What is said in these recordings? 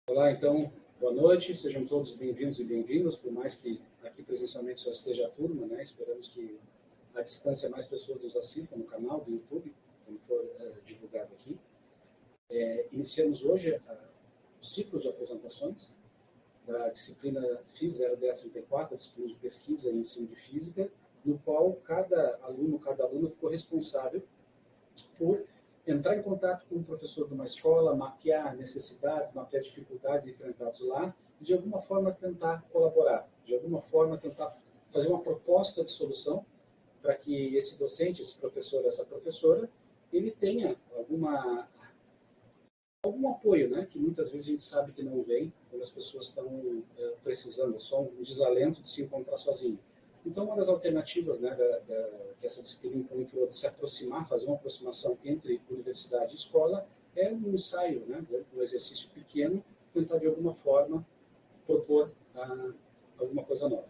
Olá, então, boa noite, sejam todos bem-vindos e bem-vindas, por mais que aqui presencialmente só esteja a turma, né? Esperamos que à distância mais pessoas nos assistam no canal do YouTube, como for divulgado aqui. Iniciamos hoje o ciclo de apresentações da disciplina FIS 01034, a disciplina de pesquisa e ensino de física, no qual cada aluna ficou responsável por entrar em contato com o professor de uma escola, mapear necessidades, mapear dificuldades enfrentadas lá, e de alguma forma tentar colaborar, de alguma forma tentar fazer uma proposta de solução para que esse docente, esse professor, essa professora, ele tenha algum apoio, né? Que muitas vezes a gente sabe que não vem quando as pessoas estão precisando, só um desalento de se encontrar sozinho. Então, uma das alternativas, né, que essa disciplina encontrou de se aproximar, fazer uma aproximação entre universidade e escola, é um ensaio, né, um exercício pequeno, tentar de alguma forma propor alguma coisa nova.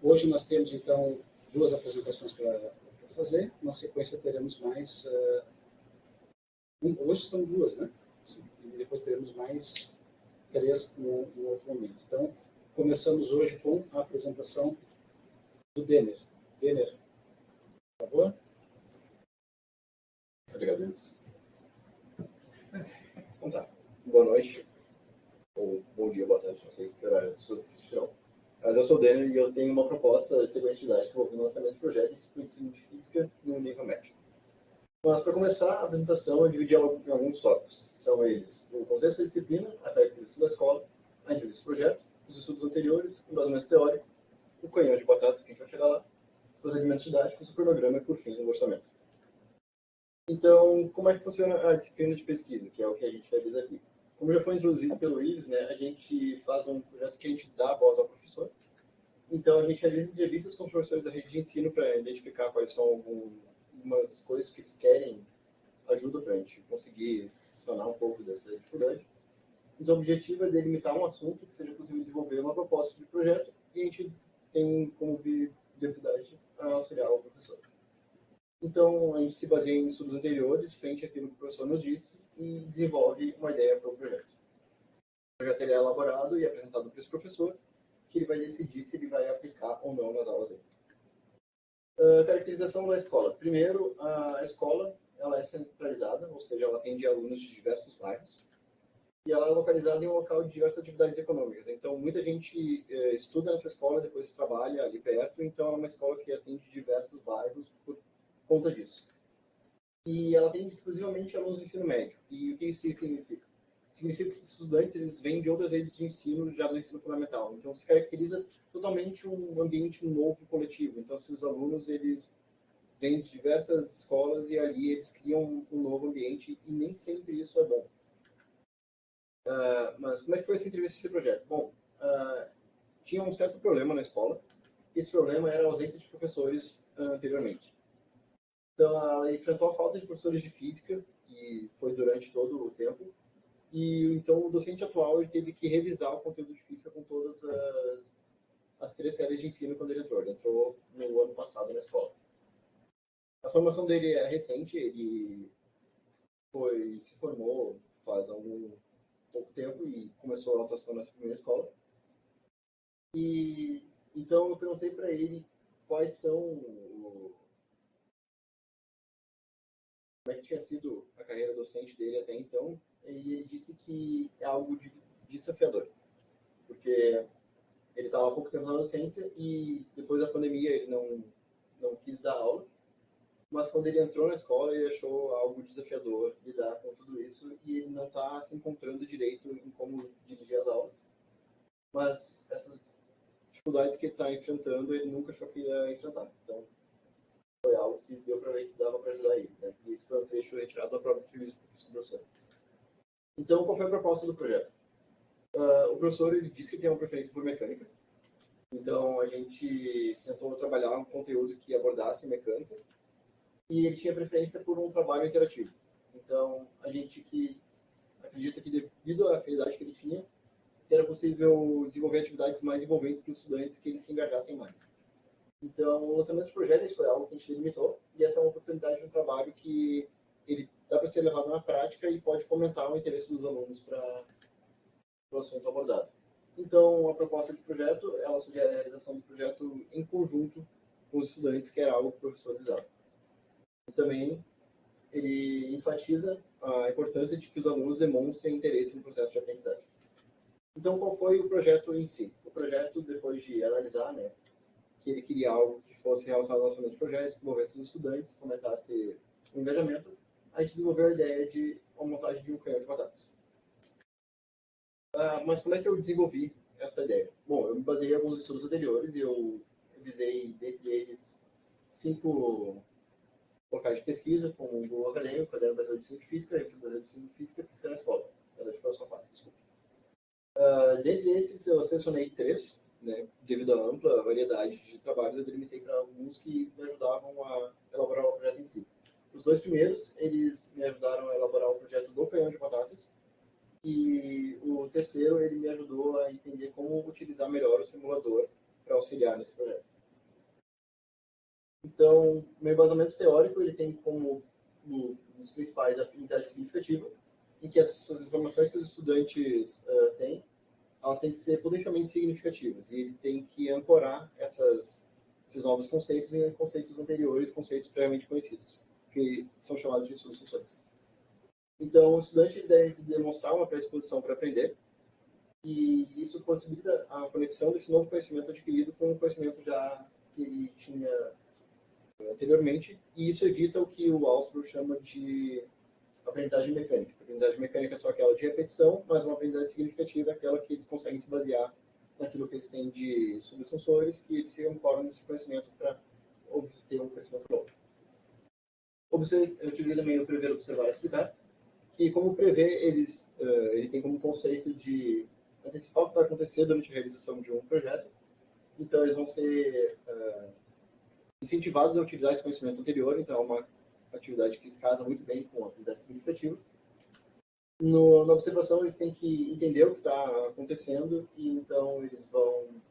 Hoje nós temos, então, duas apresentações para fazer, na sequência teremos mais... hoje são duas, né? E depois teremos mais três em outro momento. Então, começamos hoje com a apresentação do Denner. Denner, por favor. Obrigado. Então tá. Boa noite. Ou bom dia, boa tarde, não sei que horário as pessoas assistirão. Mas eu sou o Denner e eu tenho uma proposta de sequência de idade que envolve o lançamento de projetos para o ensino de física no nível médio. Mas, para começar, a apresentação eu dividi em alguns tópicos. São eles o contexto da disciplina, a característica da escola, a entrevista do projeto, os estudos anteriores, o embasamento teórico, o canhão de batatas, que a gente vai chegar lá, os procedimentos didáticos, o cronograma e, por fim, o orçamento. Então, como é que funciona a disciplina de pesquisa, que é o que a gente realiza aqui? Como já foi introduzido pelo Ives, né, a gente faz um projeto que a gente dá a voz ao professor. Então, a gente realiza entrevistas com os professores da rede de ensino para identificar quais são algumas coisas que eles querem ajuda para a gente conseguir sanar um pouco dessa dificuldade. Então, o objetivo é delimitar um assunto que seja possível desenvolver uma proposta de projeto e a gente tem como viabilidade a auxiliar o professor. Então, a gente se baseia em estudos anteriores, frente àquilo que o professor nos disse, e desenvolve uma ideia para o projeto. O projeto é elaborado e apresentado para esse professor, que ele vai decidir se ele vai aplicar ou não nas aulas dele. Caracterização da escola. Primeiro, a escola ela é centralizada, ou seja, ela atende alunos de diversos bairros, e ela é localizada em um local de diversas atividades econômicas. Então, muita gente estuda nessa escola, depois trabalha ali perto, então é uma escola que atende diversos bairros por conta disso. E ela atende exclusivamente alunos do ensino médio. E o que isso significa? Significa que os estudantes eles vêm de outras redes de ensino, já do ensino fundamental. Então, se caracteriza totalmente um ambiente novo coletivo. Então, esses alunos eles vêm de diversas escolas e ali eles criam um novo ambiente e nem sempre isso é bom. Mas como é que foi essa entrevista, esse projeto? Bom, tinha um certo problema na escola. Esse problema era a ausência de professores anteriormente. Então, ela enfrentou a falta de professores de física, e foi durante todo o tempo. E então, o docente atual ele teve que revisar o conteúdo de física com todas as 3 séries de ensino quando ele entrou. Ele entrou no ano passado na escola. A formação dele é recente, ele se formou faz pouco tempo e começou a atuação nessa primeira escola. E então, eu perguntei para ele quais são como é que tinha sido a carreira docente dele até então, e ele disse que é algo desafiador, porque ele estava há pouco tempo na docência e depois da pandemia ele não quis dar aula, mas quando ele entrou na escola ele achou algo desafiador lidar com tudo isso e ele não está se encontrando direito em como dirigir as aulas. Mas essas dificuldades que ele está enfrentando, ele nunca achou que ia enfrentar. Então, foi algo que deu para ver que dava para ajudar ele, né? E isso foi um trecho retirado da própria entrevista com o professor. Então, qual foi a proposta do projeto? O professor ele disse que tem uma preferência por mecânica. Então, a gente tentou trabalhar um conteúdo que abordasse mecânica. E ele tinha preferência por um trabalho interativo. Então, a gente que acredita que, devido à afinidade que ele tinha, era possível desenvolver atividades mais envolventes para os estudantes que eles se engajassem mais. Então, o lançamento de projetos foi algo que a gente delimitou, e essa é uma oportunidade de um trabalho que ele dá para ser levado na prática e pode fomentar o interesse dos alunos para do assunto abordado. Então, a proposta de projeto, ela sugere a realização do projeto em conjunto com os estudantes, que era algo que o professor visava. E também, ele enfatiza a importância de que os alunos demonstrem interesse no processo de aprendizagem. Então, qual foi o projeto em si? O projeto, depois de analisar, né, que ele queria algo que fosse relacionado ao lançamento de projetos, que envolvesse os estudantes, fomentasse o engajamento, a gente desenvolveu a ideia de uma montagem de um canhão de batatas. Mas como é que eu desenvolvi essa ideia? Bom, eu me baseei em alguns estudos anteriores e eu revisei, dentre eles, 5 locais de pesquisa, como o Google Acadêmico, o Caderno Brasileiro de Ensino de Física, a Revista Brasileira de Ensino de Física e Física na Escola. São 4, desculpa. Dentre esses, eu selecionei 3, né, devido à ampla variedade de trabalhos, eu delimitei para alguns que me ajudavam a elaborar o projeto em si. Os 2 primeiros, eles me ajudaram a elaborar o projeto do canhão de batatas, e o terceiro, ele me ajudou a entender como utilizar melhor o simulador para auxiliar nesse projeto. Então, meu embasamento teórico, ele tem como um dos principais a aprendizagem significativa, em que essas informações que os estudantes têm, elas têm que ser potencialmente significativas, e ele tem que ancorar esses novos conceitos em conceitos anteriores, conceitos previamente conhecidos, que são chamados de subfunções. Então, o estudante deve demonstrar uma predisposição para aprender, e isso possibilita a conexão desse novo conhecimento adquirido com o conhecimento já que ele tinha anteriormente, e isso evita o que o Ausubel chama de aprendizagem mecânica. A aprendizagem mecânica é só aquela de repetição, mas uma aprendizagem significativa é aquela que eles conseguem se basear naquilo que eles têm de subsensores e eles se ancoram nesse conhecimento para obter um conhecimento novo. Eu utilizei também o prever, observar e explicar, que como prever, ele tem como conceito de antecipar o que vai acontecer durante a realização de um projeto. Então, eles vão ser incentivados a utilizar esse conhecimento anterior, então é uma atividade que se casa muito bem com a atividade significativa. Na observação, eles têm que entender o que está acontecendo e então eles vão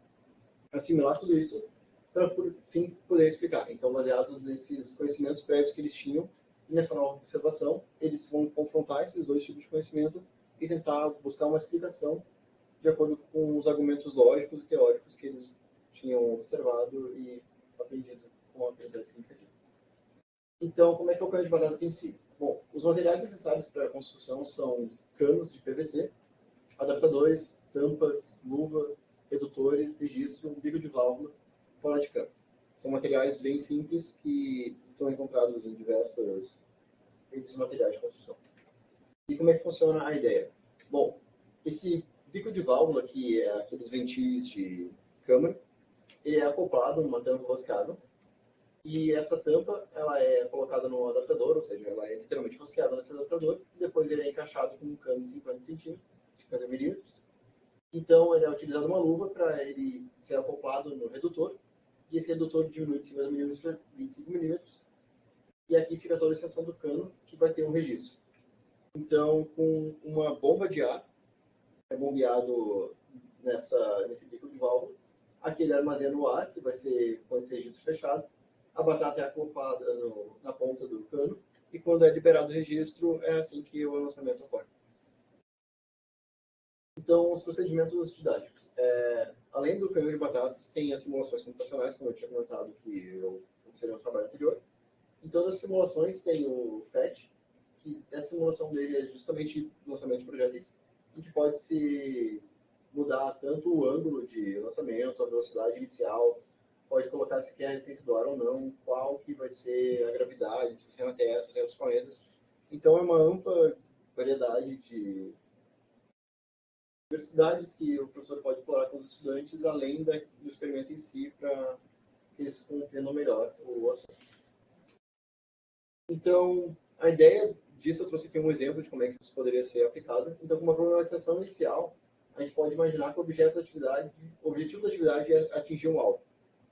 assimilar tudo isso para, por fim, poder explicar. Então, baseados nesses conhecimentos prévios que eles tinham, nessa nova observação, eles vão confrontar esses 2 tipos de conhecimento e tentar buscar uma explicação de acordo com os argumentos lógicos e teóricos que eles tinham observado e aprendido com a aprendizagem significativa. Então, como é que é o canhão de batatas em si? Bom, os materiais necessários para a construção são canos de PVC, adaptadores, tampas, luva, redutores, registro, bico de válvula, fora de cano. São materiais bem simples que são encontrados em diversos materiais de construção. E como é que funciona a ideia? Bom, esse bico de válvula, que é aqueles ventis de câmara, ele é acoplado numa tampa roscável, e essa tampa ela é colocada no adaptador, ou seja, ela é literalmente rosqueada nesse adaptador, e depois ele é encaixado com um cano de 50 centímetros, de 50 milímetros. Então, ele é utilizado uma luva para ele ser acoplado no redutor, e esse redutor diminui de 50 milímetros para 25 milímetros, e aqui fica toda a extensão do cano, que vai ter um registro. Então, com uma bomba de ar, é bombeado nesse bico de válvula, aqui ele armazena o ar, que vai ser com esse registro fechado, a batata é acoplada na ponta do cano, e quando é liberado o registro, é assim que o lançamento ocorre. Então, os procedimentos didáticos. Além do canhão de batatas, tem as simulações computacionais, como eu tinha comentado que eu observei no trabalho anterior. Então, nas simulações tem o FET, que essa simulação dele é justamente o lançamento de projéteis, em que pode se mudar tanto o ângulo de lançamento, a velocidade inicial, pode colocar se quer a resistência do ar ou não, qual que vai ser a gravidade, se vai ser na Terra, se vai ser outros planetas. Então, é uma ampla variedade de diversidades que o professor pode explorar com os estudantes, além do experimento em si, para que eles compreendam melhor o assunto. Então, a ideia disso, eu trouxe aqui um exemplo de como é que isso poderia ser aplicado. Então, com uma problematização inicial, a gente pode imaginar que o objetivo da atividade é atingir um alvo.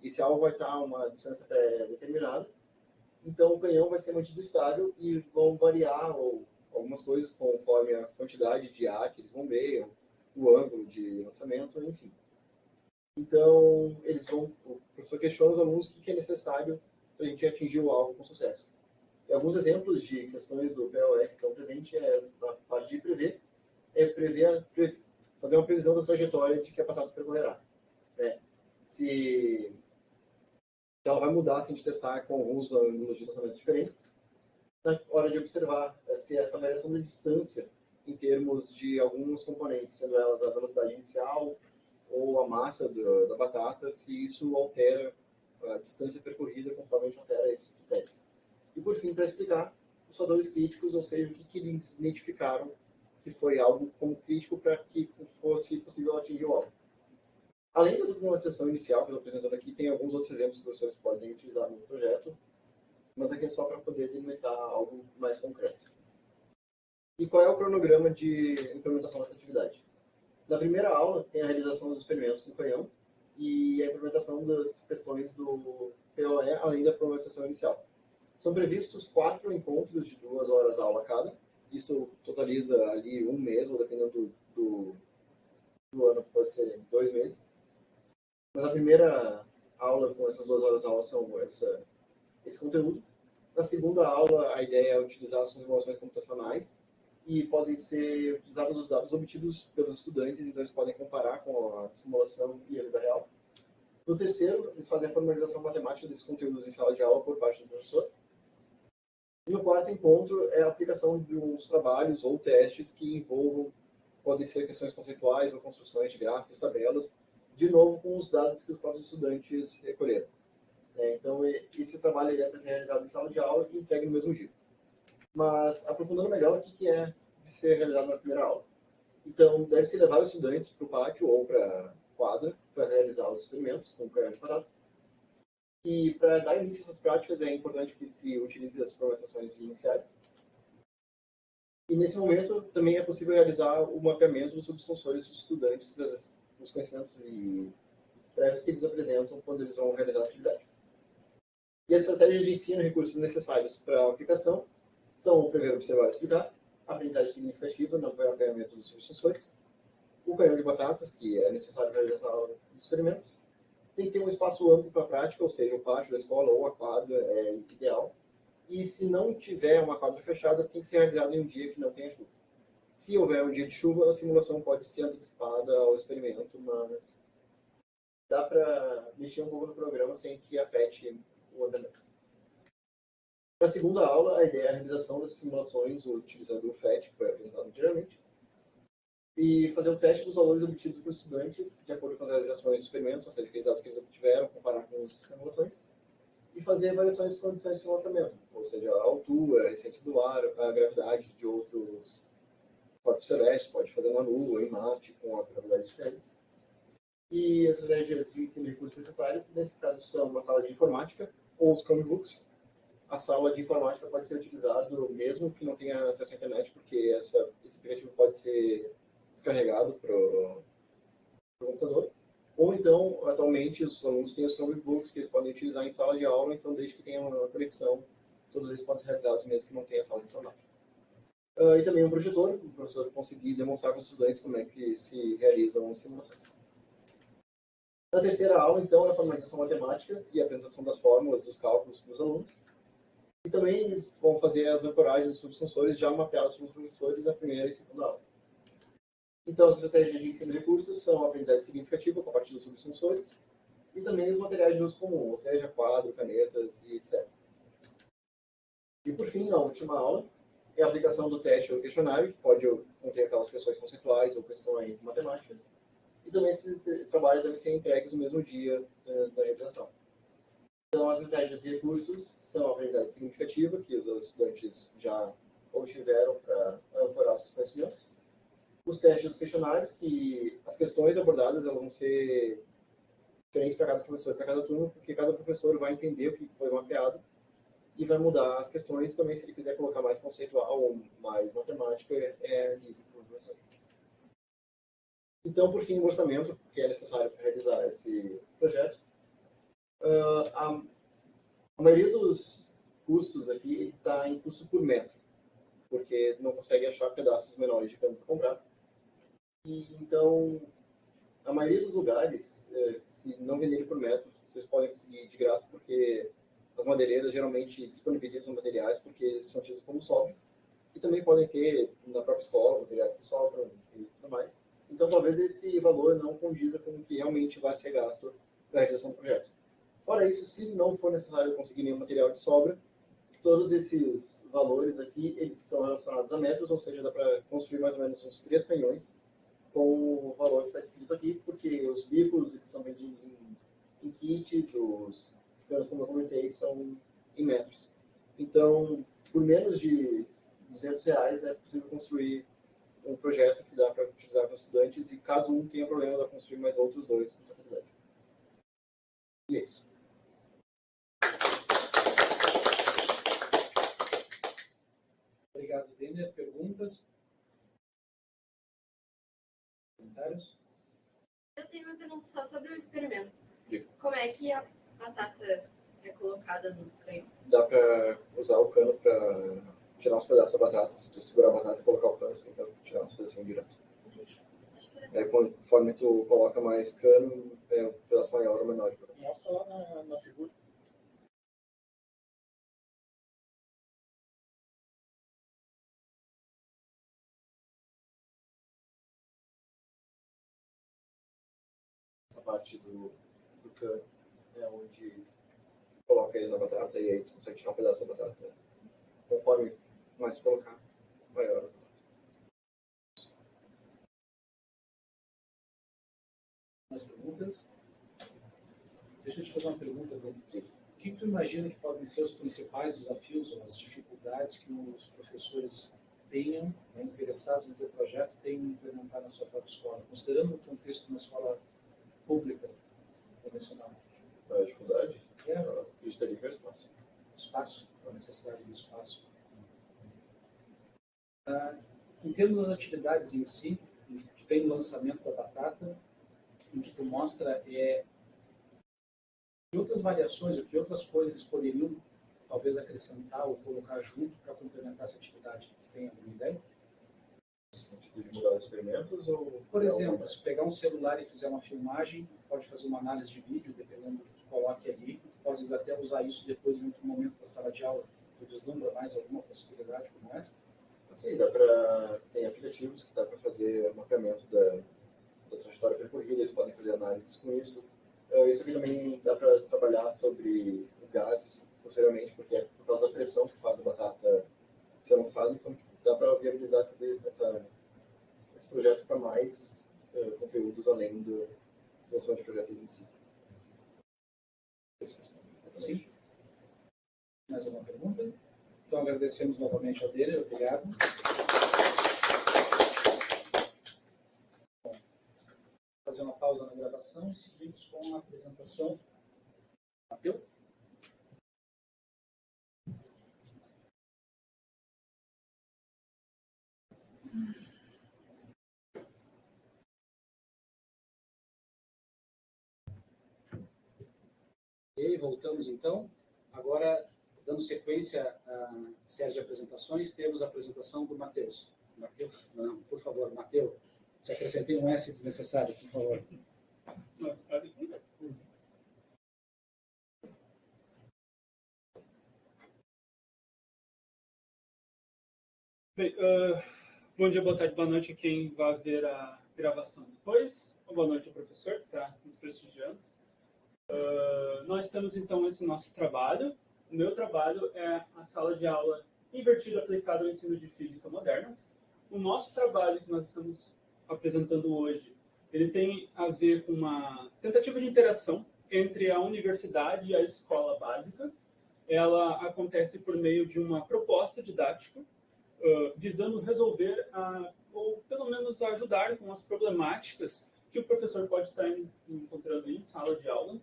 Esse alvo vai estar a uma distância pré-determinada, então o canhão vai ser mantido estável e vão variar algumas coisas conforme a quantidade de ar que eles bombeiam, o ângulo de lançamento, enfim. Então, o professor questiona os alunos o que é necessário para a gente atingir o alvo com sucesso. E alguns exemplos de questões do POE que estão presentes na parte de prever, fazer uma previsão da trajetória de que a batata percorrerá. Né? Se ela vai mudar se a gente testar com alguns ângulos de lançamento diferentes, na hora de observar se essa variação da distância em termos de alguns componentes, sendo elas a velocidade inicial ou a massa da batata, se isso altera a distância percorrida conforme a gente altera esses critérios. E por fim, para explicar os fatores críticos, ou seja, o que eles identificaram que foi algo como crítico para que fosse possível atingir o alvo. Além dessa problematização inicial que eu estou apresentando aqui, tem alguns outros exemplos que vocês podem utilizar no projeto, mas aqui é só para poder delimitar algo mais concreto. E qual é o cronograma de implementação dessa atividade? Na primeira aula, tem a realização dos experimentos com o canhão e a implementação das questões do POE, além da problematização inicial. São previstos 4 encontros de 2 horas aula cada. Isso totaliza ali 1 mês, ou dependendo do ano, pode ser 2 meses. Mas a primeira aula com essas 2 horas aula são esse conteúdo. Na segunda aula, a ideia é utilizar as simulações computacionais e podem ser utilizados os dados obtidos pelos estudantes, então eles podem comparar com a simulação e a vida real. No terceiro, eles fazem a formalização matemática desses conteúdos em sala de aula por parte do professor. E no quarto encontro é a aplicação de uns trabalhos ou testes que envolvam, podem ser questões conceituais ou construções de gráficos, tabelas, de novo com os dados que os próprios estudantes recolheram. Então, esse trabalho é para ser realizado em sala de aula e entregue no mesmo dia. Mas, aprofundando melhor, o que é de ser realizado na primeira aula? Então, deve-se levar os estudantes para o pátio ou para a quadra para realizar os experimentos com o canhão de batata. E, para dar início a essas práticas, é importante que se utilize as formatações iniciais. E, nesse momento, também é possível realizar o mapeamento dos subsensores dos estudantes, dos conhecimentos e prévios que eles apresentam quando eles vão realizar a atividade. E as estratégias de ensino e recursos necessários para a aplicação são o prever, observar e explicar, a aprendizagem significativa no mapeamento dos subsensores, o canhão de batatas, que é necessário para realizar os experimentos, tem que ter um espaço amplo para a prática, ou seja, o pátio da escola ou a quadra é ideal, e se não tiver uma quadra fechada, tem que ser realizado em um dia que não tenha chuva. Se houver um dia de chuva, a simulação pode ser antecipada ao experimento, mas dá para mexer um pouco no programa sem que afete o andamento. Para a segunda aula, a ideia é a realização das simulações utilizando o FET, que foi apresentado anteriormente, e fazer o teste dos valores obtidos por estudantes, de acordo com as realizações dos experimentos, ou seja, aqueles dados que eles obtiveram, comparar com as simulações, e fazer avaliações de condições de lançamento, ou seja, a altura, a essência do ar, a gravidade de outros corpos celestes, pode fazer na Lua, em Marte, com as gravidades diferentes. E as estratégias de ensino e recursos necessários, nesse caso, são uma sala de informática ou os Chromebooks. A sala de informática pode ser utilizado mesmo que não tenha acesso à internet, porque esse aplicativo pode ser descarregado para o computador. Ou então, atualmente, os alunos têm os Chromebooks que eles podem utilizar em sala de aula, então desde que tenha uma conexão, todos eles podem ser realizados mesmo que não tenha sala de informática. E também um projetor, para o professor conseguir demonstrar com os estudantes como é que se realizam as simulações. Na terceira aula, então, é a formalização matemática e a apresentação das fórmulas dos cálculos para os alunos. E também eles vão fazer as ancoragens dos subsensores já mapeados pelos professores na primeira e segunda aula. Então, as estratégias de ensino e recursos são a aprendizagem significativa com a partir dos subsensores e também os materiais de uso comum, ou seja, quadro, canetas e etc. E, por fim, a última aula é a aplicação do teste ou questionário, que pode conter aquelas questões conceituais ou questões matemáticas. E também esses trabalhos devem ser entregues no mesmo dia da realização. Então, as estratégias de recursos são a aprendizagem significativa, que os estudantes já obtiveram para ancorar seus conhecimentos. Os testes dos questionários, que as questões abordadas elas vão ser diferentes para cada professor e para cada turma, porque cada professor vai entender o que foi mapeado e vai mudar as questões também, se ele quiser colocar mais conceitual ou mais matemática, é livre para o professor. Então, por fim, o orçamento, que é necessário para realizar esse projeto. A maioria dos custos aqui está em custo por metro, porque não consegue achar pedaços menores de cano para comprar. E, então, a maioria dos lugares, se não venderem por metro, vocês podem conseguir de graça, porque as madeireiras geralmente disponibilizam materiais porque são tidos como sobras. E também podem ter na própria escola materiais que sobram e tudo mais. Então, Então, talvez esse valor não condiza com o que realmente vai ser gasto para a realização do projeto. Fora isso, se não for necessário conseguir nenhum material de sobra, todos esses valores aqui, eles são relacionados a metros, ou seja, dá para construir mais ou menos uns 3 canhões com o valor que está descrito aqui, porque os bicos eles são vendidos em kits, os canos, como eu comentei, são em metros. Então, por menos de R$200 é possível construir um projeto que dá para utilizar com estudantes e caso um tenha problema, dá para construir mais outros dois com facilidade. E é isso. Obrigado, Denner. Perguntas? Comentários? Eu tenho uma pergunta só sobre o experimento. Diga. Como é que a batata é colocada no canhão? Dá para usar o cano para tirar uns pedaços da batata. Se tu segurar a batata e colocar o cano, você tenta tirar uns pedacinhos direto. Conforme tu coloca mais cano, é um pedaço maior ou menor. Mostra lá na figura. Essa parte do cano é onde coloca ele na batata e aí tu consegue tirar um pedaço da batata. Conforme mais colocar, maior. Mais perguntas? Deixa eu te fazer uma pergunta, Bruno. O que tu imagina que podem ser os principais desafios ou as dificuldades que os professores tenham, né, interessados no teu projeto, tenham em implementar na sua própria escola, considerando o contexto de uma escola pública convencional? A dificuldade? É. Acreditaria que é o espaço. Espaço, a necessidade do espaço. Em termos das atividades em si, tu tem o lançamento da batata, em que tu mostra que outras variações, ou que outras coisas eles poderiam talvez acrescentar ou colocar junto para complementar essa atividade. Tu tem alguma ideia? No sentido de mudar os experimentos? Ou Por exemplo, se pegar um celular e fizer uma filmagem, pode fazer uma análise de vídeo, dependendo do que tu coloque ali, tu pode até usar isso depois em outro momento da sala de aula. Tu vislumbra mais alguma possibilidade como essa? Sim, tem aplicativos que dá para fazer mapeamento da trajetória percorrida, eles podem fazer análises com isso. Isso aqui também dá para trabalhar sobre o gás posteriormente, porque é por causa da pressão que faz a batata ser lançada, então dá para viabilizar esse projeto para mais conteúdos além do lançamento de projetos em si. Sim. Mais alguma pergunta? Então agradecemos novamente ao Denner, obrigado. Bom, fazer uma pausa na gravação e seguimos com a apresentação. Mateus? E voltamos então. Agora, dando sequência à série de apresentações, temos a apresentação do Mateus. Mateus? Não, por favor, Mateus. Já acrescentei um S desnecessário, por favor. Bem, bom dia, boa tarde, boa noite a quem vai ver a gravação depois. Boa noite ao professor que está nos prestigiando. Nós temos então esse nosso trabalho. O meu trabalho é a sala de aula invertida aplicada ao ensino de física moderna. O nosso trabalho que nós estamos apresentando hoje, ele tem a ver com uma tentativa de interação entre a universidade e a escola básica. Ela acontece por meio de uma proposta didática visando resolver, ou pelo menos ajudar com as problemáticas que o professor pode estar encontrando em sala de aula.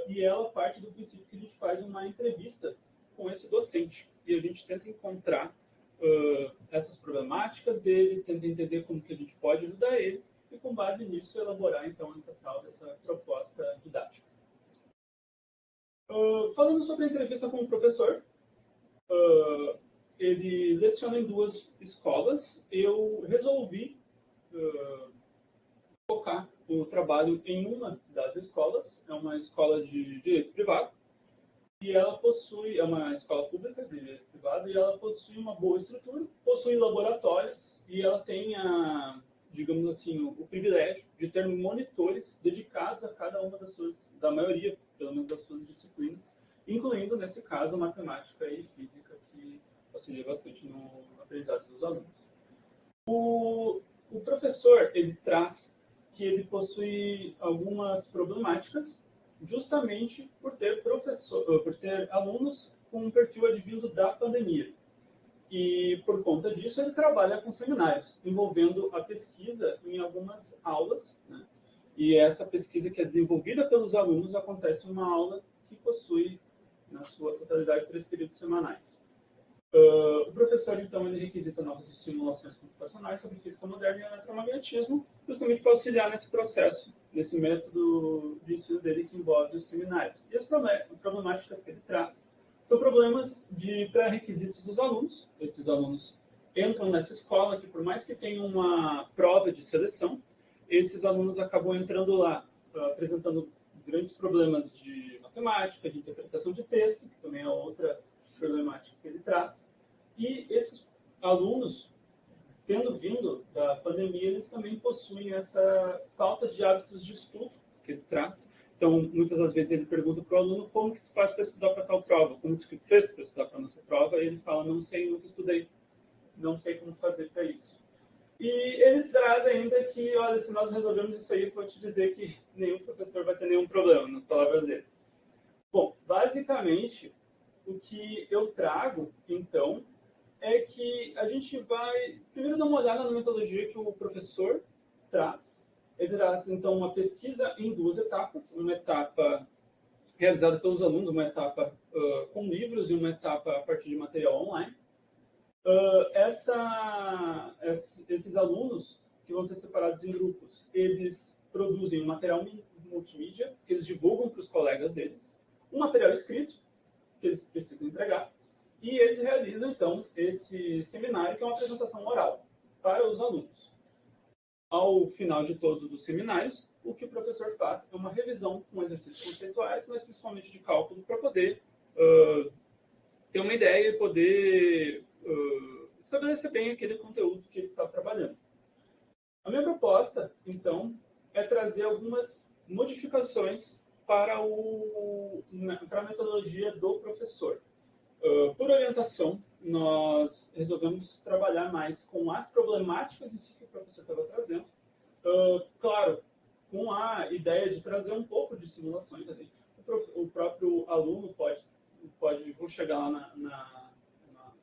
E ela parte do princípio que a gente faz uma entrevista com esse docente. E a gente tenta encontrar essas problemáticas dele, tenta entender como que a gente pode ajudar ele, e com base nisso elaborar então dessa proposta didática. Falando sobre a entrevista com o professor, ele leciona em 2 escolas. Eu resolvi focar o trabalho em uma das escolas. É uma escola de direito privado. E ela possui, é uma escola pública de direito privado, e ela possui uma boa estrutura, possui laboratórios, e ela tem digamos assim, o privilégio de ter monitores dedicados a cada uma da maioria, pelo menos das suas disciplinas, incluindo, nesse caso, matemática e física, que auxilia bastante no aprendizado dos alunos. O professor, ele traz que ele possui algumas problemáticas justamente por ter alunos com um perfil advindo da pandemia. E, por conta disso, ele trabalha com seminários, envolvendo a pesquisa em algumas aulas, né? E essa pesquisa que é desenvolvida pelos alunos acontece em uma aula que possui, na sua totalidade, 3 períodos semanais. O professor, então, ele requisita novas simulações computacionais sobre física moderna e eletromagnetismo, justamente para auxiliar nesse processo, nesse método de ensino dele que envolve os seminários. E as problemáticas que ele traz são problemas de pré-requisitos dos alunos. Esses alunos entram nessa escola que, por mais que tenham uma prova de seleção, esses alunos acabam entrando lá, apresentando grandes problemas de matemática, de interpretação de texto, que também é outra problemática que ele traz. E esses alunos, tendo vindo da pandemia, eles também possuem essa falta de hábitos de estudo que ele traz. Então, muitas das vezes ele pergunta para o aluno como que tu faz para estudar para tal prova, como que tu fez para estudar para a nossa prova, e ele fala, não sei, nunca estudei, não sei como fazer para isso. E ele traz ainda que, olha, se nós resolvemos isso aí, eu vou te dizer que nenhum professor vai ter nenhum problema, nas palavras dele. Bom, basicamente, o que eu trago, então, é que a gente vai primeiro dar uma olhada na metodologia que o professor traz. Ele traz, então, uma pesquisa em 2 etapas, uma etapa realizada pelos alunos, uma etapa com livros e uma etapa a partir de material online. Esses alunos, que vão ser separados em grupos, eles produzem um material multimídia, que eles divulgam para os colegas deles, um material escrito, que eles precisam entregar, e eles realizam, então, esse seminário, que é uma apresentação oral para os alunos. Ao final de todos os seminários, o que o professor faz é uma revisão com exercícios conceituais, mas principalmente de cálculo, para poder ter uma ideia e poder estabelecer bem aquele conteúdo que ele está trabalhando. A minha proposta, então, é trazer algumas modificações para a metodologia do professor. Por orientação, nós resolvemos trabalhar mais com as problemáticas em si que o professor estava trazendo. Claro, com a ideia de trazer um pouco de simulações ali. O próprio aluno pode vou chegar lá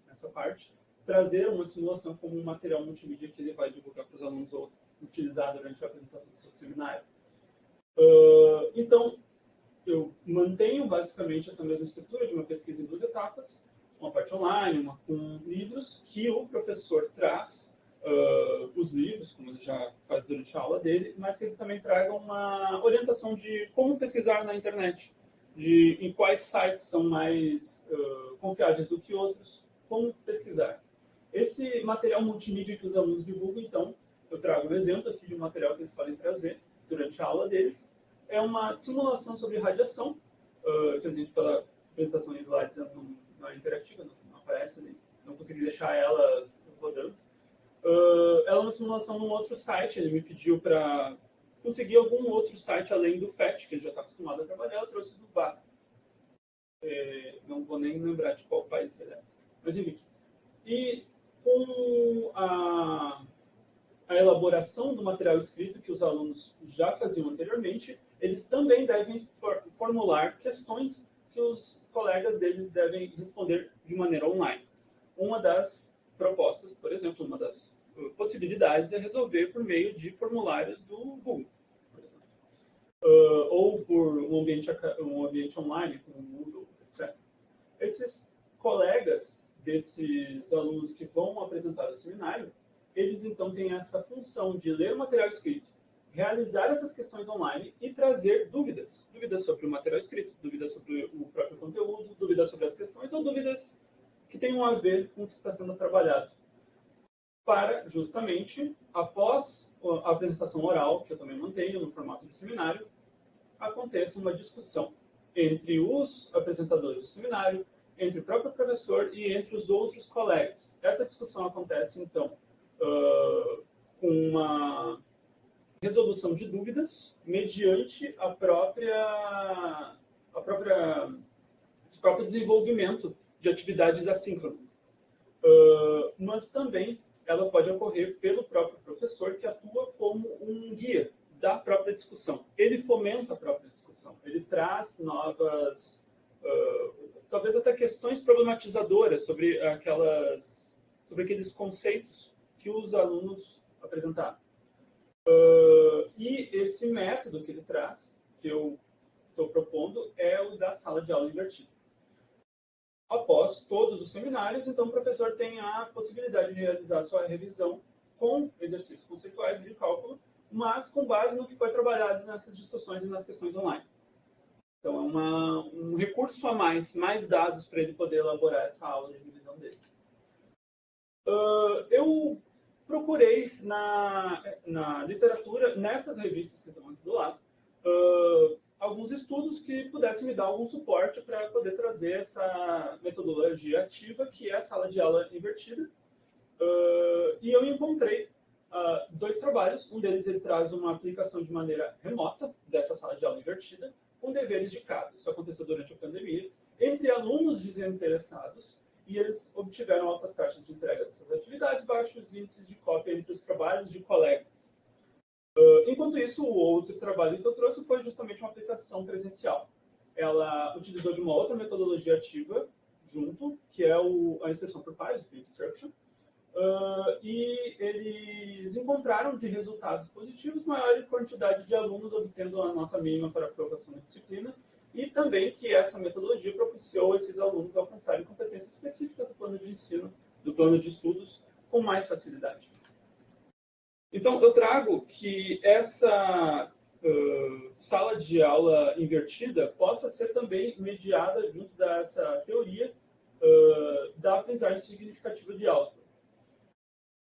nessa parte, trazer uma simulação como um material multimídia que ele vai divulgar para os alunos ou utilizar durante a apresentação do seu seminário. Então, eu mantenho basicamente essa mesma estrutura de uma pesquisa em 2 etapas, uma parte online, uma com livros, que o professor traz os livros, como ele já faz durante a aula dele, mas que ele também traga uma orientação de como pesquisar na internet, de em quais sites são mais confiáveis do que outros, como pesquisar. Esse material multimídia que os alunos divulgam, então, eu trago um exemplo aqui de um material que eles podem trazer durante a aula deles. É uma simulação sobre radiação, infelizmente pela apresentação em slides não é interativa, não aparece, não consegui deixar ela rodando. Ela é uma simulação num outro site, ele me pediu para conseguir algum outro site além do FET, que ele já está acostumado a trabalhar, eu trouxe do VASP. Não vou nem lembrar de qual país ele é. Mas enfim. E com a elaboração do material escrito que os alunos já faziam anteriormente, eles também devem formular questões que os colegas deles devem responder de maneira online. Uma das propostas, por exemplo, uma das possibilidades é resolver por meio de formulários do Google, por exemplo. Ou por um ambiente online, como o Moodle, etc. Esses colegas desses alunos que vão apresentar o seminário, eles então têm essa função de ler o material escrito, realizar essas questões online e trazer dúvidas. Dúvidas sobre o material escrito, dúvidas sobre o próprio conteúdo, dúvidas sobre as questões ou dúvidas que tenham a ver com o que está sendo trabalhado. Para, justamente, após a apresentação oral, que eu também mantenho no formato de seminário, aconteça uma discussão entre os apresentadores do seminário, entre o próprio professor e entre os outros colegas. Essa discussão acontece, então, com uma resolução de dúvidas mediante esse próprio desenvolvimento de atividades assíncronas. Mas também ela pode ocorrer pelo próprio professor, que atua como um guia da própria discussão. Ele fomenta a própria discussão, ele traz novas, talvez até questões problematizadoras sobre aqueles conceitos que os alunos apresentaram. E esse método que ele traz, que eu estou propondo, é o da sala de aula invertida. Após todos os seminários, então o professor tem a possibilidade de realizar sua revisão com exercícios conceituais de cálculo, mas com base no que foi trabalhado nessas discussões e nas questões online. Então é um recurso a mais dados para ele poder elaborar essa aula de revisão dele. Eu procurei na literatura, nessas revistas que estão aqui do lado, alguns estudos que pudessem me dar algum suporte para poder trazer essa metodologia ativa, que é a sala de aula invertida. E eu encontrei dois trabalhos. Um deles ele traz uma aplicação de maneira remota dessa sala de aula invertida, com deveres de casa. Isso aconteceu durante a pandemia, entre alunos desinteressados, e eles obtiveram altas taxas de entrega dessas atividades, baixos índices de cópia entre os trabalhos de colegas. Enquanto isso, o outro trabalho que eu trouxe foi justamente uma aplicação presencial. Ela utilizou de uma outra metodologia ativa junto, que é a instrução por pares, o peer instruction, e eles encontraram de resultados positivos maior quantidade de alunos obtendo a nota mínima para aprovação da disciplina, e também que essa metodologia propiciou esses alunos alcançarem competências específicas do plano de ensino, do plano de estudos, com mais facilidade. Então, eu trago que essa sala de aula invertida possa ser também mediada junto dessa teoria da aprendizagem significativa de Ausubel.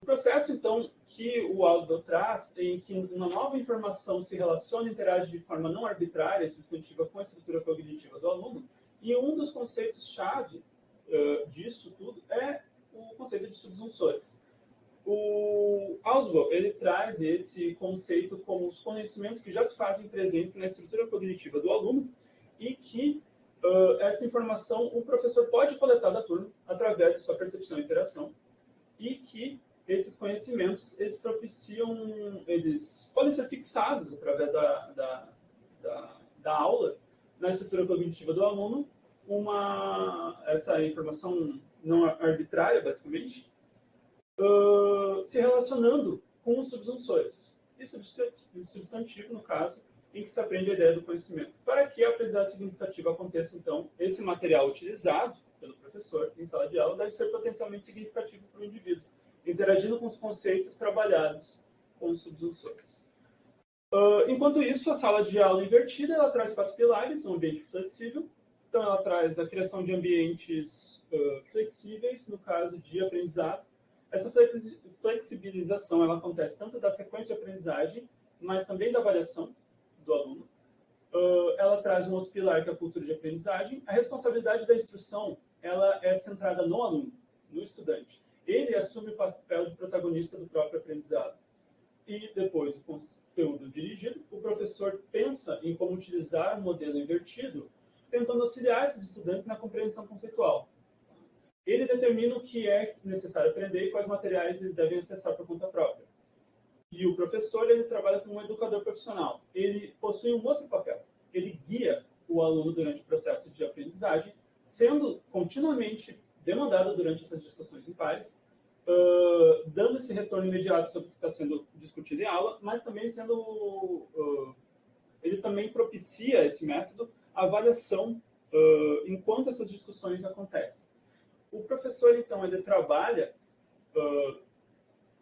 O processo, então, que o Ausubel traz, em que uma nova informação se relaciona e interage de forma não arbitrária e substantiva com a estrutura cognitiva do aluno, e um dos conceitos-chave disso tudo é o conceito de subsunsores. O Ausubel, ele traz esse conceito como os conhecimentos que já se fazem presentes na estrutura cognitiva do aluno e que essa informação o professor pode coletar da turma através de sua percepção e interação, e que esses conhecimentos, eles podem ser fixados através da aula na estrutura cognitiva do aluno, essa informação não arbitrária, basicamente, se relacionando com os subsunsores. E substantivo, no caso, em que se aprende a ideia do conhecimento. Para que a aprendizagem significativa aconteça, então, esse material utilizado pelo professor em sala de aula deve ser potencialmente significativo para o indivíduo, interagindo com os conceitos trabalhados com os subsunsores. Enquanto isso, a sala de aula invertida ela traz 4 pilares: um ambiente flexível. Então, ela traz a criação de ambientes flexíveis, no caso de aprendizado. Essa flexibilização ela acontece tanto da sequência de aprendizagem, mas também da avaliação do aluno. Ela traz um outro pilar, que é a cultura de aprendizagem. A responsabilidade da instrução ela é centrada no aluno, no estudante. Ele assume o papel de protagonista do próprio aprendizado. E depois, o conteúdo dirigido, o professor pensa em como utilizar o modelo invertido, tentando auxiliar esses estudantes na compreensão conceitual. Ele determina o que é necessário aprender e quais materiais eles devem acessar por conta própria. E o professor, ele trabalha como um educador profissional. Ele possui um outro papel. Ele guia o aluno durante o processo de aprendizagem, sendo continuamente demandado durante essas discussões em pares, dando esse retorno imediato sobre o que está sendo discutido em aula, mas também ele também propicia esse método, a avaliação enquanto essas discussões acontecem. O professor, então, ele trabalha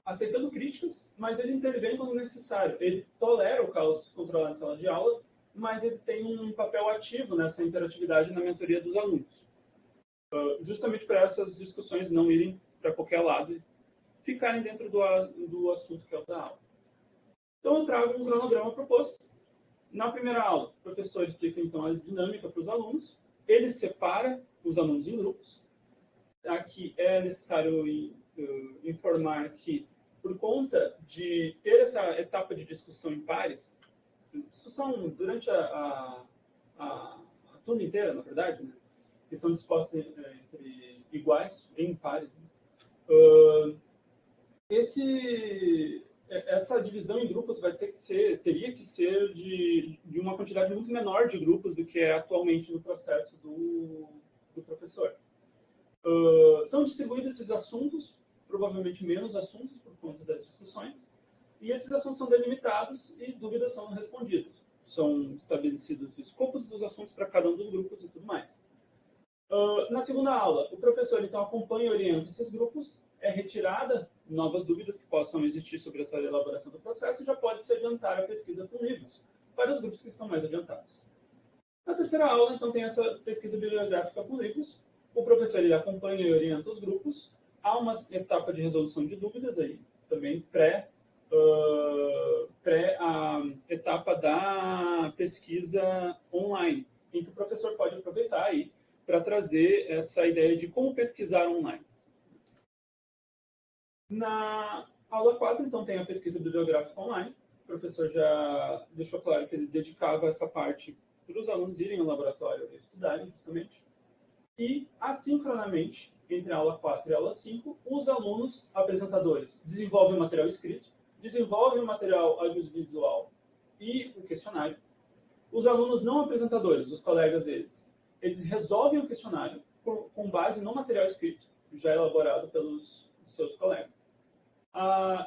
aceitando críticas, mas ele intervém quando necessário. Ele tolera o caos controlado na sala de aula, mas ele tem um papel ativo nessa interatividade na mentoria dos alunos. Justamente para essas discussões não irem para qualquer lado e ficarem dentro do assunto que é o da aula. Então, eu trago um cronograma proposto. Na primeira aula, o professor explica, então, a dinâmica para os alunos. Ele separa os alunos em grupos. Aqui é necessário informar que por conta de ter essa etapa de discussão em pares, discussão durante a turma inteira, na verdade, né? Que são dispostas entre iguais, em pares. Né? Essa divisão em grupos teria que ser de uma quantidade muito menor de grupos do que é atualmente no processo do professor. São distribuídos esses assuntos, provavelmente menos assuntos por conta das discussões, e esses assuntos são delimitados e dúvidas são respondidas. São estabelecidos os escopos dos assuntos para cada um dos grupos e tudo mais. Na segunda aula, o professor então acompanha e orienta esses grupos, é retirada novas dúvidas que possam existir sobre essa elaboração do processo e já pode se adiantar a pesquisa com livros para os grupos que estão mais adiantados. Na terceira aula, então, tem essa pesquisa bibliográfica com livros. O professor ele acompanha e orienta os grupos. Há uma etapa de resolução de dúvidas aí, também pré a etapa da pesquisa online, em que o professor pode aproveitar aí para trazer essa ideia de como pesquisar online. Na aula 4, então, tem a pesquisa bibliográfica online. O professor já deixou claro que ele dedicava essa parte para os alunos irem ao laboratório e estudarem, justamente. E, assincronamente, entre a aula 4 e a aula 5, os alunos apresentadores desenvolvem o material escrito, desenvolvem o material audiovisual e o questionário. Os alunos não apresentadores, os colegas deles, eles resolvem o questionário com base no material escrito, já elaborado pelos seus colegas.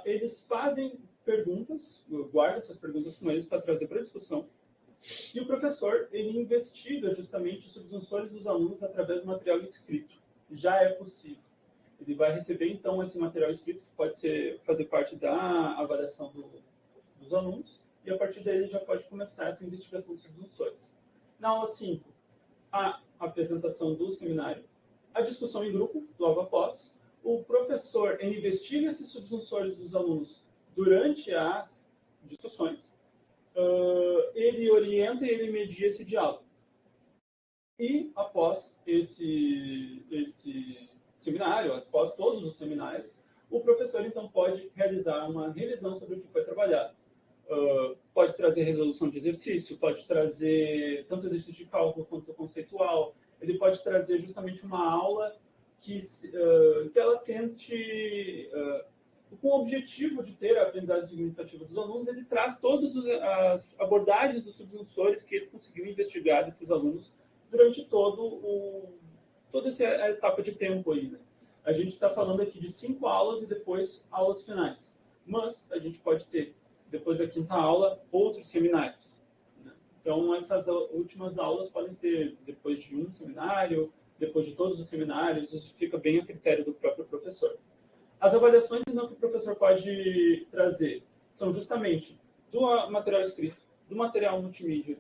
Eles fazem perguntas, guardam essas perguntas com eles para trazer para a discussão, e o professor ele investiga justamente os subsensores dos alunos através do material escrito. Já é possível. Ele vai receber, então, esse material escrito, que pode fazer parte da avaliação dos alunos, e a partir daí ele já pode começar essa investigação dos subsensores. Na aula 5, a apresentação do seminário, a discussão em grupo, logo após. O professor investiga esses subsensores dos alunos durante as discussões, ele orienta e ele media esse diálogo. E após esse seminário, após todos os seminários, o professor então pode realizar uma revisão sobre o que foi trabalhado. Pode trazer resolução de exercício, pode trazer tanto exercício de cálculo quanto conceitual, ele pode trazer justamente uma aula que ela tente, com o objetivo de ter a aprendizagem significativa dos alunos, ele traz todas as abordagens dos subsensores que ele conseguiu investigar desses alunos durante toda essa etapa de tempo aí, né? A gente está falando aqui de 5 aulas e depois aulas finais. Mas a gente pode ter, depois da 5ª aula, outros seminários. Né? Então, essas últimas aulas podem ser depois de um seminário, depois de todos os seminários, isso fica bem a critério do próprio professor. As avaliações então, que o professor pode trazer são justamente do material escrito, do material multimídia,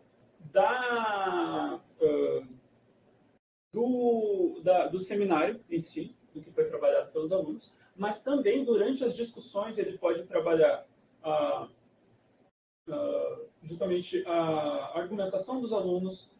do seminário em si, do que foi trabalhado pelos alunos, mas também durante as discussões ele pode trabalhar justamente a argumentação dos alunos,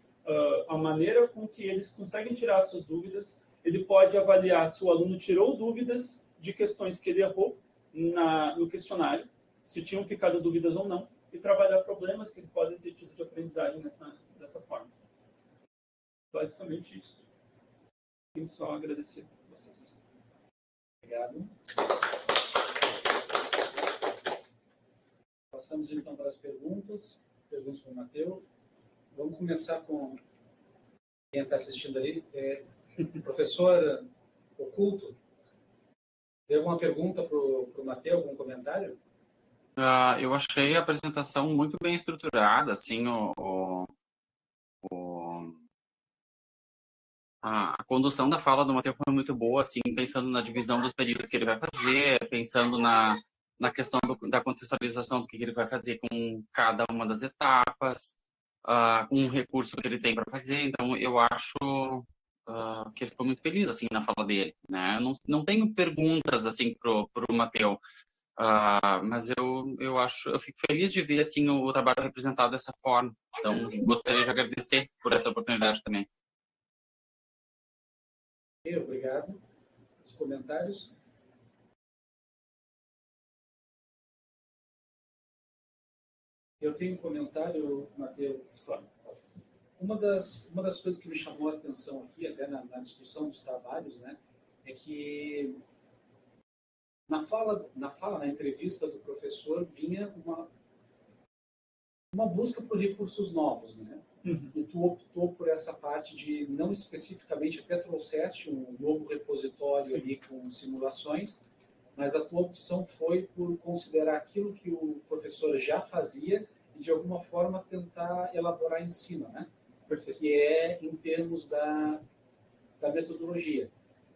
a maneira com que eles conseguem tirar suas dúvidas. Ele pode avaliar se o aluno tirou dúvidas de questões que ele errou no questionário, se tinham ficado dúvidas ou não, e trabalhar problemas que ele pode ter tido de aprendizagem dessa forma. Basicamente isso. Tenho só a agradecer a vocês. Obrigado. Passamos então para as perguntas. Perguntas para o Matheus. Vamos começar com quem está assistindo aí. Professor Oculto, tem alguma pergunta para o Matheus, algum comentário? Eu achei a apresentação muito bem estruturada, assim, a condução da fala do Matheus foi muito boa, assim, pensando na divisão dos períodos que ele vai fazer, pensando na questão da contextualização do que ele vai fazer com cada uma das etapas, com o recurso que ele tem para fazer. Então, eu acho que ele ficou muito feliz, assim, na fala dele, né? Eu não tenho perguntas, assim, pro Matheus, mas eu fico feliz de ver, assim, o trabalho representado dessa forma. Então, gostaria de agradecer por essa oportunidade também. Obrigado. Os comentários? Eu tenho um comentário, Matheus. Claro. Uma das coisas que me chamou a atenção aqui, até na discussão dos trabalhos, né, é que na entrevista do professor, vinha uma busca por recursos novos, né? Uhum. E tu optou por essa parte de, não especificamente, até trouxeste um novo repositório Sim. ali com simulações, mas a tua opção foi por considerar aquilo que o professor já fazia e, de alguma forma, tentar elaborar em cima, né? Perfeito. Que é em termos da metodologia.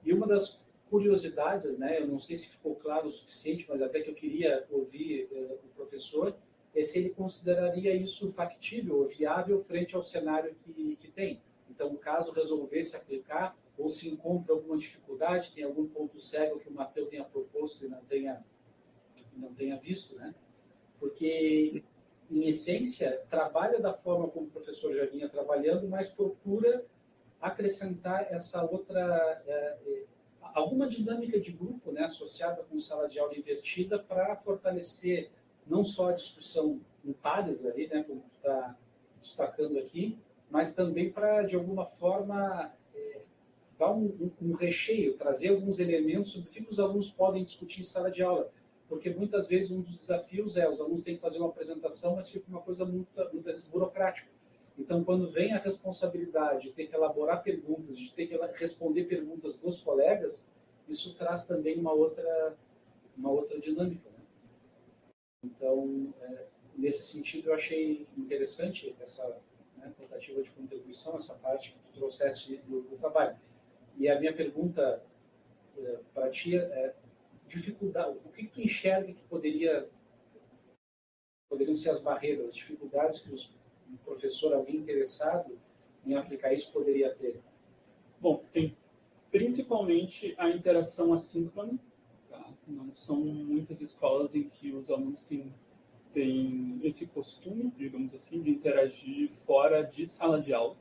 E uma das curiosidades, né, eu não sei se ficou claro o suficiente, mas até que eu queria ouvir o professor, é se ele consideraria isso factível ou viável frente ao cenário que tem. Então, caso resolvesse aplicar, ou se encontra alguma dificuldade, tem algum ponto cego que o Matheus tenha proposto e não tenha visto, né? Porque, em essência, trabalha da forma como o professor já vinha trabalhando, mas procura acrescentar essa outra, alguma dinâmica de grupo, né, associada com sala de aula invertida, para fortalecer não só a discussão em pares ali, né, como tu está destacando aqui, mas também para, de alguma forma, dar um recheio, trazer alguns elementos sobre o que os alunos podem discutir em sala de aula. Porque muitas vezes um dos desafios é os alunos têm que fazer uma apresentação, mas fica uma coisa muitas vezes burocrática. Então, quando vem a responsabilidade de ter que elaborar perguntas, de ter que responder perguntas dos colegas, isso traz também uma outra dinâmica, né? Então, nesse sentido, eu achei interessante essa, né, tentativa de contribuição, essa parte que tu trouxeste do trabalho. E a minha pergunta para ti é dificuldade. O que tu enxerga que poderiam ser as barreiras, as dificuldades que um professor, alguém interessado em aplicar isso, poderia ter? Bom, tem principalmente a interação assíncrona. Tá? Não são muitas escolas em que os alunos têm esse costume, digamos assim, de interagir fora de sala de aula.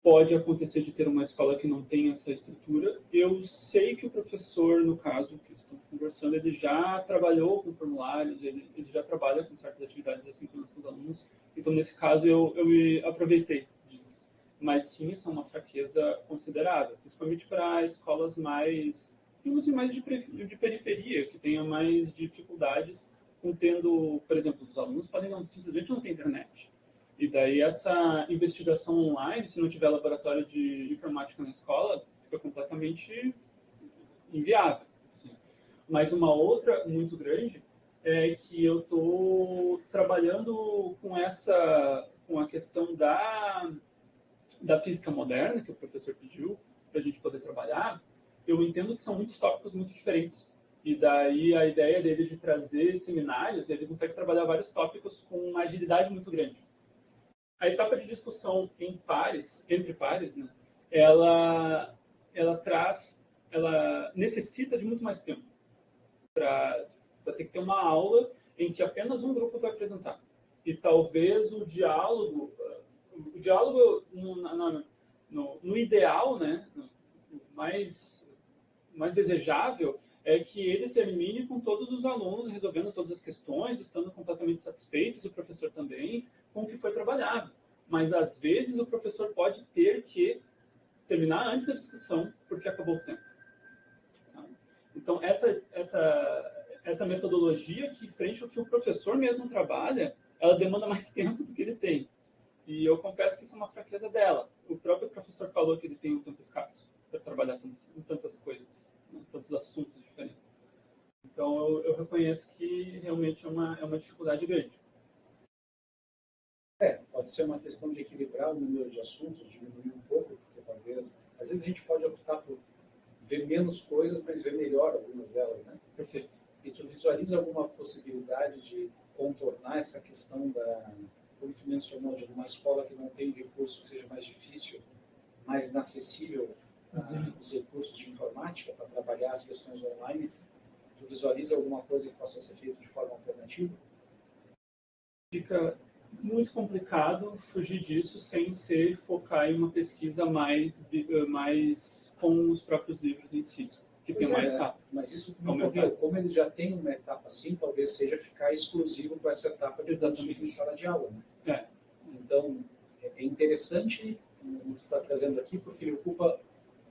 Pode acontecer de ter uma escola que não tem essa estrutura. Eu sei que o professor, no caso que estamos conversando, ele já trabalhou com formulários, ele já trabalha com certas atividades assíncronas com os alunos. Então, nesse caso, eu me aproveitei disso. Mas, sim, isso é uma fraqueza considerável, principalmente para escolas mais de periferia, que tenham mais dificuldades com tendo, por exemplo, os alunos podem simplesmente não ter internet. E daí essa investigação online, se não tiver laboratório de informática na escola, fica completamente inviável. Assim. Mas uma outra muito grande é que eu estou trabalhando com a questão da física moderna, que o professor pediu para a gente poder trabalhar. Eu entendo que são muitos tópicos muito diferentes. E daí a ideia dele de trazer seminários, ele consegue trabalhar vários tópicos com uma agilidade muito grande. A etapa de discussão entre pares, né, ela necessita de muito mais tempo para ter que ter uma aula em que apenas um grupo vai apresentar. E talvez o diálogo no ideal, né, o mais desejável, é que ele termine com todos os alunos resolvendo todas as questões, estando completamente satisfeitos, o professor também, com o que foi trabalhado. Mas, às vezes, o professor pode ter que terminar antes da discussão, porque acabou o tempo. Sabe? Então, essa metodologia que, frente ao que o professor mesmo trabalha, ela demanda mais tempo do que ele tem. E eu confesso que isso é uma fraqueza dela. O próprio professor falou que ele tem um tempo escasso para trabalhar em tantas coisas, né, tantos assuntos diferentes. Então, eu reconheço que realmente é uma dificuldade grande. Pode ser uma questão de equilibrar o número de assuntos, diminuir um pouco, porque talvez, às vezes a gente pode optar por ver menos coisas, mas ver melhor algumas delas, né? Perfeito. E tu visualiza alguma possibilidade de contornar essa questão como tu mencionou, de uma escola que não tem recurso, que seja mais difícil, mais inacessível os recursos de informática para trabalhar as questões online? Tu visualiza alguma coisa que possa ser feita de forma alternativa? Fica muito complicado fugir disso sem focar em uma pesquisa mais com os próprios livros em si. que tem uma etapa. Mas isso não ocorreu. Como ele já tem uma etapa assim, talvez seja ficar exclusivo para essa etapa de consulta em sala de aula. Né? Então, é interessante o que você está trazendo aqui, porque ele ocupa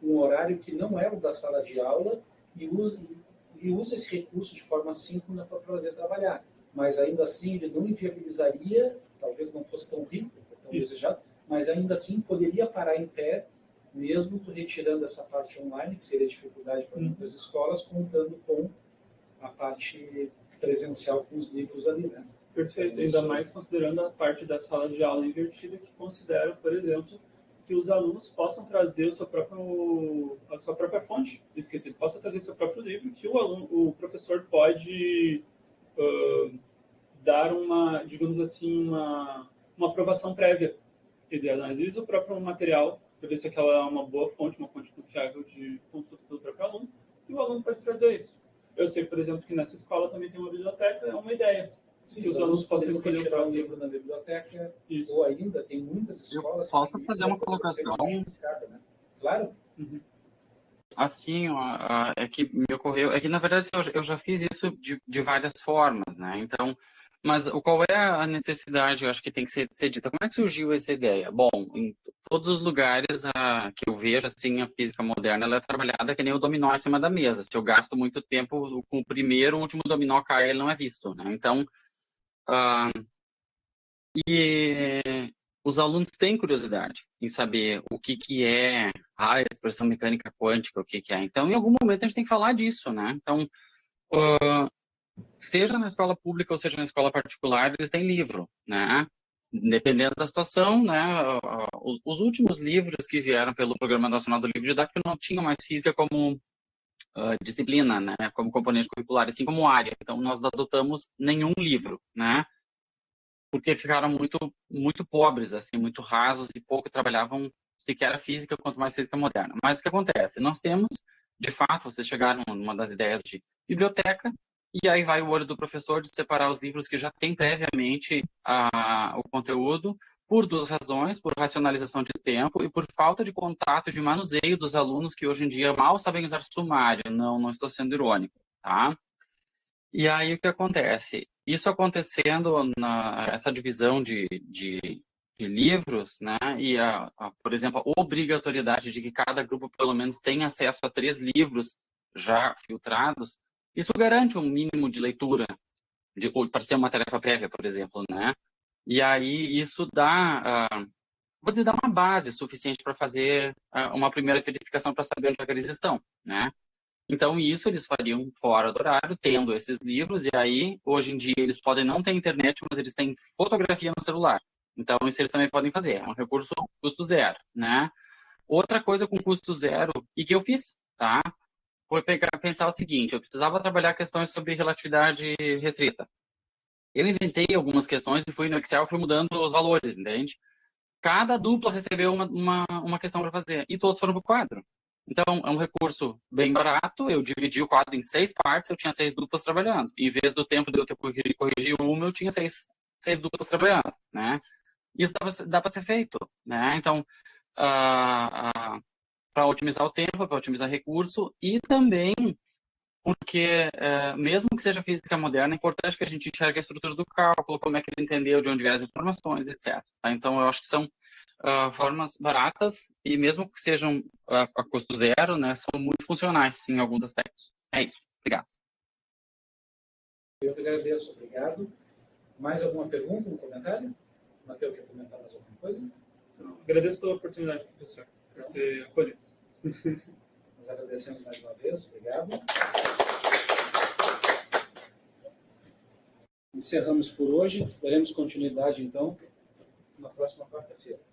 um horário que não é o da sala de aula e usa esse recurso de forma síncrona para fazer trabalhar. Mas ainda assim, ele não inviabilizaria, talvez não fosse tão rico, tão desejado, mas ainda assim poderia parar em pé, mesmo retirando essa parte online, que seria dificuldade para muitas escolas, contando com a parte presencial com os livros ali, né? Perfeito, ainda mais considerando a parte da sala de aula invertida, que considera, por exemplo, que os alunos possam trazer a sua própria fonte de escrita, ele possa trazer seu próprio livro, que o professor pode dar uma, digamos assim, uma aprovação prévia. Ele analisa o próprio material, para ver se aquela é uma boa fonte, uma fonte confiável de consulta do próprio aluno, e o aluno pode trazer isso. Eu sei, por exemplo, que nessa escola também tem uma biblioteca, é uma ideia. Sim, que os alunos podem escolher um livro na biblioteca, ou ainda tem muitas escolas... Posso fazer uma colocação? Né? Claro. Assim, é que me ocorreu, é que na verdade eu já fiz isso de várias formas, né? Então, mas qual é a necessidade, eu acho que tem que ser dita? Como é que surgiu essa ideia? Bom, em todos os lugares que eu vejo, assim, a física moderna, ela é trabalhada que nem o dominó em cima da mesa. Se eu gasto muito tempo com o primeiro, o último dominó cai, ele não é visto, né? Então, os alunos têm curiosidade em saber o que é a expressão mecânica quântica, o que é. Então, em algum momento, a gente tem que falar disso, né? Então, seja na escola pública ou seja na escola particular, eles têm livro, né? Dependendo da situação, né? Os últimos livros que vieram pelo Programa Nacional do Livro Didático não tinham mais física como disciplina, né? Como componente curricular, assim como área. Então, nós adotamos nenhum livro, né? Porque ficaram muito pobres, assim, muito rasos e pouco trabalhavam sequer a física, quanto mais física moderna. Mas o que acontece? Nós temos, de fato, vocês chegaram numa das ideias de biblioteca, e aí vai o olho do professor de separar os livros que já tem previamente o conteúdo, por duas razões, por racionalização de tempo e por falta de contato, de manuseio dos alunos que hoje em dia mal sabem usar sumário. Não estou sendo irônico, tá? E aí o que acontece? Isso acontecendo, essa divisão de livros, né? E, por exemplo, a obrigatoriedade de que cada grupo pelo menos tenha acesso a 3 livros já filtrados, isso garante um mínimo de leitura, para ser uma tarefa prévia, por exemplo, né? E aí isso dá, vou dizer, dá uma base suficiente para fazer uma primeira verificação para saber onde é que eles estão, né? Então, isso eles fariam fora do horário, tendo esses livros, e aí, hoje em dia, eles podem não ter internet, mas eles têm fotografia no celular. Então, isso eles também podem fazer. É um recurso custo zero, né? Outra coisa com custo zero, e que eu fiz, tá? Foi pensar o seguinte, eu precisava trabalhar questões sobre relatividade restrita. Eu inventei algumas questões e fui no Excel, fui mudando os valores, entende? Cada dupla recebeu uma questão para fazer, e todos foram para o quadro. Então, é um recurso bem barato, eu dividi o quadro em 6 partes, eu tinha 6 duplas trabalhando. Em vez do tempo de eu ter que corrigir uma, eu tinha 6 duplas trabalhando, né? Isso dá para ser feito, né? Então, para otimizar o tempo, para otimizar recurso, e também porque, mesmo que seja física moderna, é importante que a gente enxergue a estrutura do cálculo, como é que ele entendeu, de onde vieram as informações, etc. Tá? Então, eu acho que são formas baratas e mesmo que sejam a custo zero, né, são muito funcionais em alguns aspectos. É isso. Obrigado. Eu que agradeço. Obrigado. Mais alguma pergunta, um comentário? Mateus, quer comentar mais alguma coisa? Não. Agradeço pela oportunidade, professor, por ter acolhido. Nós agradecemos mais uma vez. Obrigado. Encerramos por hoje. Daremos continuidade, então, na próxima quarta-feira.